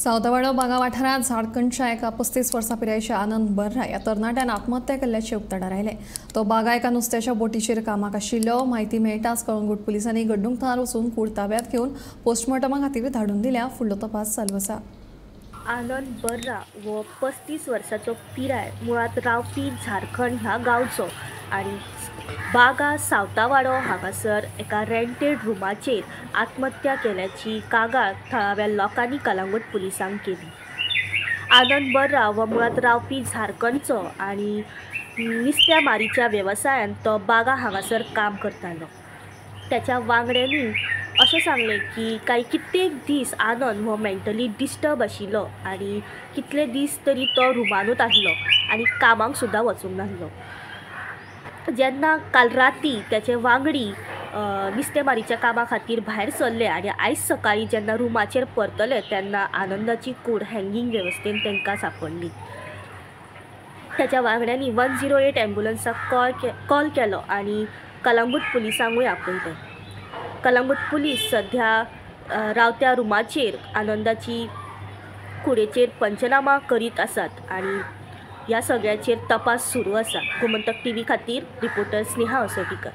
सावतावाडो बागा वाठारात झारखंडच्या एका 35 वर्सां पिरायेच्या आनंद बर्रा ह्या तरणाट्यान आत्महत्या केल्ल्याचे उक्ताडार आयले। तो बागा एका नुस्त्याच्या बोटीचेर कामाक आशिल्लो। माहिती मेळटाच कळंगूट पुलिसांनी घडणूक वचून कूड ताब्यात घेवन पोस्टमॉर्टमा खातीर धाडून दिल्या। फुडलो तपास चालू आसा। आनंद बर्रा वो 35 वर्सांचो पिराय मुळात रावपी झारखंड ह्या गांवचो आणि बागा सावतावाडो हांगासर एका रेंटेड रुमाचेर आत्महत्या केल्याची कागाळ थळाव्या लोकांनी कळंगूट पुलिसांक केली। आनंद बर्रा वो मुळात रावपी झारखंडचो आणि नुस्त्या मारीच्या वेवसायान तो बागा हांगासर काम करतालो। त्याच्या वांगड्यांनी अशें सांगलें की कित्येक दीस आनंद हो मेंटली डिस्टर्ब आशिल्लो आणि कितले दीस तरी तो रुमानूच आसलो आणि कामाक सुद्दां वचूंक नासलो। जेन्ना काल राती त्याचे वांगडी नुस्तेमारीच्या कामा खातीर भायर सरले आणि आयज सकाळी जेन्ना रुमाचेर परतले तेन्ना आनंदाची कूड हँगींग वेवस्थेन तांकां सांपडली। त्याच्या वांगड्यांनी 108 एम्ब्युलन्साक कॉल केलो आणि कळंगूट पुलिसांकूय आपयले। कळंगूट पुलीस सध्या रावत्या रुमाचेर आनंदाची कुडेचेर पंचनामा करीत आसात आणि ह्या सगळ्याचेर तपास सुरू आसा। गोमंतक टीव्ही खातीर रिपोर्टर स्नेहा असोटीकर।